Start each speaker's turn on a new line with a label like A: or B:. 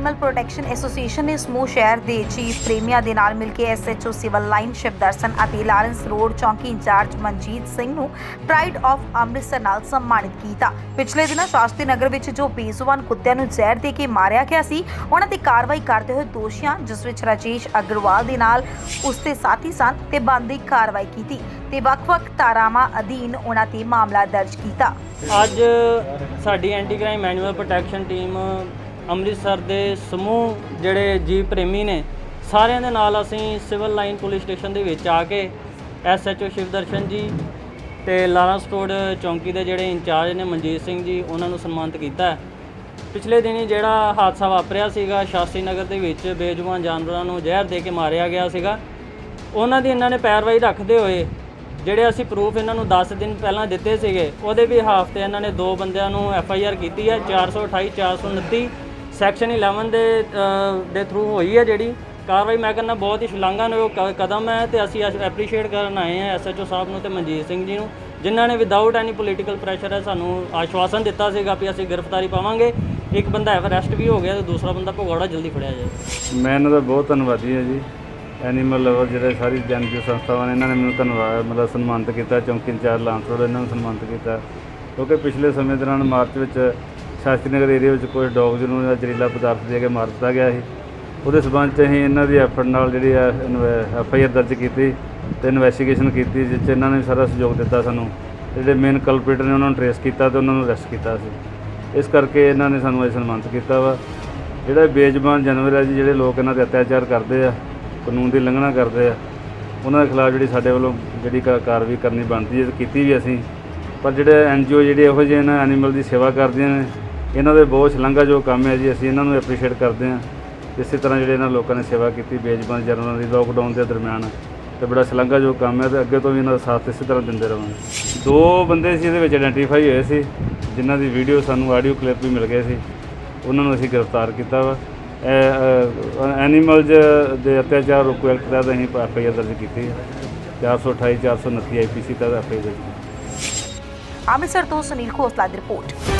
A: Animal protection association ने समूह शहर के चीफ प्रेमिया के नाल मिलकर एसएचओ सिविल लाइन शिव दर्शन और लारेंस रोड चौकी इंचार्ज मनजीत सिंह नूं प्राइड ऑफ अमृतसर नाल सम्मानित किया। पिछले दिन शास्त्री नगर में जो बेजुबान कुत्तिਆਂ ਨੂੰ ਜ਼ਹਿਰ ਦੇ ਕੇ ਮਾਰਿਆ ਗਿਆ ਸੀ, ਉਹਨਾਂ ਦੀ ਕਾਰਵਾਈ ਕਰਦੇ ਹੋਏ ਦੋਸ਼ੀਆਂ ਜਿਸ ਵਿੱਚ ਰਾਜੇਸ਼ ਅਗਰਵਾਲ ਦੇ ਨਾਲ ਉਸਦੇ ਸਾਥੀ ਸਨ ਤੇ ਬੰਦੀ ਕਾਰਵਾਈ ਕੀਤੀ ਤੇ ਵੱਖ-ਵੱਖ ਧਾਰਾਵਾਂ ਅਧੀਨ ਉਹਨਾਂ ਤੇ ਮਾਮਲਾ ਦਰਜ ਕੀਤਾ।
B: ਅੱਜ ਸਾਡੀ anti crime animal protection team Amritsar ਦੇ ਸਮੂਹ ਜਿਹੜੇ ਜੀਵ ਪ੍ਰੇਮੀ ਨੇ ਸਾਰਿਆਂ ਦੇ ਨਾਲ ਅਸੀਂ ਸਿਵਲ ਲਾਈਨ ਪੁਲਿਸ ਸਟੇਸ਼ਨ ਦੇ ਵਿੱਚ ਆ ਕੇ ਐਸਐਚਓ ਸ਼ਿਵ ਦਰਸ਼ਨ ਜੀ ਤੇ ਲਾਰੈਂਸ ਰੋਡ ਚੌਂਕੀ ਦੇ ਜਿਹੜੇ ਇੰਚਾਰਜ ਨੇ ਮਨਜੀਤ ਸਿੰਘ ਜੀ ਉਹਨਾਂ ਨੂੰ ਸਨਮਾਨਿਤ ਕੀਤਾ। ਪਿਛਲੇ ਦਿਨੀ ਜਿਹੜਾ ਹਾਦਸਾ ਵਾਪਰਿਆ ਸੀਗਾ ਸ਼ਾਸਤਰੀ ਨਗਰ ਦੇ ਵਿੱਚ ਬੇਜ਼ੁਬਾਨ ਜਾਨਵਰਾਂ ਨੂੰ ਜ਼ਹਿਰ ਦੇ ਕੇ ਮਾਰਿਆ ਗਿਆ ਸੀਗਾ, ਉਹਨਾਂ ਦੀ ਇਹਨਾਂ ਨੇ ਪੈਰਵਾਈ ਰੱਖਦੇ ਹੋਏ ਜਿਹੜੇ ਅਸੀਂ ਪ੍ਰੂਫ ਇਹਨਾਂ ਨੂੰ 10 ਦਿਨ ਪਹਿਲਾਂ ਦਿੱਤੇ ਸੀਗੇ ਉਹਦੇ ਵੀ ਹਾਫ ਤੇ ਇਹਨਾਂ ਨੇ 2 ਬੰਦਿਆਂ ਨੂੰ ਐਫਆਈਆਰ ਕੀਤੀ ਹੈ। 428 429 ਸੈਕਸ਼ਨ 11 ਦੇ ਥਰੂ ਹੋਈ ਹੈ ਜਿਹੜੀ ਕਾਰਵਾਈ। ਮੈਂ ਕਹਿੰਦਾ ਬਹੁਤ ਹੀ ਸ਼ਲਾਘਾਯੋਗ ਕਦਮ ਹੈ ਤੇ ਅਸੀਂ ਐਪਰੀਸ਼ੀਏਟ ਕਰਨ ਆਏ ਹਾਂ ਐਸਐਚਓ ਸਾਹਿਬ ਨੂੰ ਤੇ ਮਨਜੀਤ ਸਿੰਘ ਜੀ ਨੂੰ, ਜਿਨ੍ਹਾਂ ਨੇ ਵਿਦਆਊਟ ਐਨੀ ਪੋਲੀਟੀਕਲ ਪ੍ਰੈਸ਼ਰ ਹੈ ਸਾਨੂੰ ਆਸ਼ਵਾਸਨ ਦਿੱਤਾ ਸੀਗਾ ਵੀ ਅਸੀਂ ਗ੍ਰਿਫਤਾਰੀ ਪਾਵਾਂਗੇ। ਇੱਕ ਬੰਦਾ ਅਰੈਸਟ ਵੀ ਹੋ ਗਿਆ ਤੇ ਦੂਸਰਾ ਬੰਦਾ ਭਗੌੜਾ ਜਲਦੀ ਫੜਿਆ ਜਾਏ।
C: ਮੈਂ ਇਹਨਾਂ ਦਾ ਬਹੁਤ ਧੰਨਵਾਦੀ ਹਾਂ ਜੀ। ਐਨੀਮਲ ਲਵਰ ਜਿਹੜੇ ਸਾਰੀ ਜਨਜੀਵ ਸੰਸਥਾਵਾਂ ਨੇ ਇਹਨਾਂ ਨੇ ਮੈਨੂੰ ਧੰਨਵਾਦ ਮਤਲਬ ਸਨਮਾਨਿਤ ਕੀਤਾ। ਚੌਂਕੀ ਇੰਚਾਰਜ ਲਾਰੈਂਸ ਰੋਡ ਇਹਨਾਂ ਨੂੰ ਸਨਮਾਨਿਤ ਕੀਤਾ ਕਿਉਂਕਿ ਪਿਛਲੇ ਸਮੇਂ ਦੌਰਾਨ ਮਾਰਚ ਵਿੱਚ ਸ਼ਾਸਤਰੀ ਨਗਰ ਏਰੀਆ ਵਿੱਚ ਕੋਈ ਡੌਗਜ਼ ਨੂੰ ਜ਼ਹਿਰੀਲਾ ਪਦਾਰਥ ਦੇ ਕੇ ਮਾਰ ਦਿੱਤਾ ਗਿਆ ਸੀ। ਉਹਦੇ ਸਬੰਧ 'ਚ ਅਸੀਂ ਇਹਨਾਂ ਦੀ ਐਫਰਟ ਨਾਲ ਜਿਹੜੀ ਐਫਆਈਆਰ ਦਰਜ ਕੀਤੀ ਅਤੇ ਇਨਵੈਸਟੀਗੇਸ਼ਨ ਕੀਤੀ, ਜਿਸ 'ਚ ਇਹਨਾਂ ਨੇ ਸਾਰਾ ਸਹਿਯੋਗ ਦਿੱਤਾ ਸਾਨੂੰ। ਜਿਹੜੇ ਮੇਨ ਕਲਪਰੇਟਰ ਨੇ ਉਹਨਾਂ ਨੂੰ ਟਰੇਸ ਕੀਤਾ ਅਤੇ ਉਹਨਾਂ ਨੂੰ ਅਰੈਸਟ ਕੀਤਾ ਸੀ। ਇਸ ਕਰਕੇ ਇਹਨਾਂ ਨੇ ਸਾਨੂੰ ਅੱਜ ਸਨਮਾਨਿਤ ਕੀਤਾ ਵਾ। ਜਿਹੜਾ ਬੇਜ਼ੁਬਾਨ ਜਾਨਵਰ ਹੈ ਜੀ, ਜਿਹੜੇ ਲੋਕ ਇਹਨਾਂ 'ਤੇ ਅਤਿਆਚਾਰ ਕਰਦੇ ਆ, ਕਾਨੂੰਨ ਦੀ ਉਲੰਘਣਾ ਕਰਦੇ ਆ, ਉਹਨਾਂ ਦੇ ਖਿਲਾਫ ਜਿਹੜੀ ਸਾਡੇ ਵੱਲੋਂ ਜਿਹੜੀ ਕਾਰਵਾਈ ਕਰਨੀ ਬਣਦੀ ਹੈ ਕੀਤੀ ਵੀ ਅਸੀਂ। ਪਰ ਜਿਹੜੇ ਐਨਜੀਓ ਜਿਹੜੇ ਇਹੋ ਜਿਹੇ ਇਹਨਾਂ ਐਨੀਮਲ ਦੀ ਸੇਵਾ ਕਰਦੀਆਂ ਨੇ ਇਹਨਾਂ ਦੇ ਬਹੁਤ ਸ਼ਲਾਘਾਯੋਗ ਕੰਮ ਹੈ ਜੀ। ਅਸੀਂ ਇਹਨਾਂ ਨੂੰ ਐਪਰੀਸ਼ੀਏਟ ਕਰਦੇ ਹਾਂ। ਇਸੇ ਤਰ੍ਹਾਂ ਜਿਹੜੇ ਇਹਨਾਂ ਲੋਕਾਂ ਨੇ ਸੇਵਾ ਕੀਤੀ ਬੇਜ਼ੁਬਾਨ ਜਾਨਵਰਾਂ ਦੀ ਲੋਕਡਾਊਨ ਦੇ ਦਰਮਿਆਨ ਅਤੇ ਬੜਾ ਸ਼ਲਾਘਾਯੋਗ ਕੰਮ ਹੈ ਅਤੇ ਅੱਗੇ ਤੋਂ ਵੀ ਇਹਨਾਂ ਦਾ ਸਾਥ ਇਸੇ ਤਰ੍ਹਾਂ ਦਿੰਦੇ ਰਹਾਂਗੇ। 2 ਬੰਦੇ ਸੀ ਇਹਦੇ ਵਿੱਚ ਆਇਡੈਂਟੀਫਾਈ ਹੋਏ ਸੀ ਜਿਨ੍ਹਾਂ ਦੀ ਵੀਡੀਓ ਸਾਨੂੰ ਆਡੀਓ ਕਲਿੱਪ ਵੀ ਮਿਲ ਗਏ ਸੀ, ਉਹਨਾਂ ਨੂੰ ਅਸੀਂ ਗ੍ਰਿਫਤਾਰ ਕੀਤਾ ਵਾ। ਐਨੀਮਲਜ਼ ਦੇ ਅਤਿਆਚਾਰ ਰੋਕੂ ਐਕਟ ਤਹਿਤ ਅਸੀਂ ਐਫਆਈਆਰ ਦਰਜ ਕੀਤੀ ਹੈ। 428 429 ਆਈਪੀਸੀ ਤਹਿਤ ਐਫਆਈਆਰ ਦਰਜ ਕੀਤੀ।
A: ਅੰਮ੍ਰਿਤਸਰ ਤੋਂ ਸੁਨੀਲ ਖੋਸਲਾ ਦੀ ਰਿਪੋਰਟ।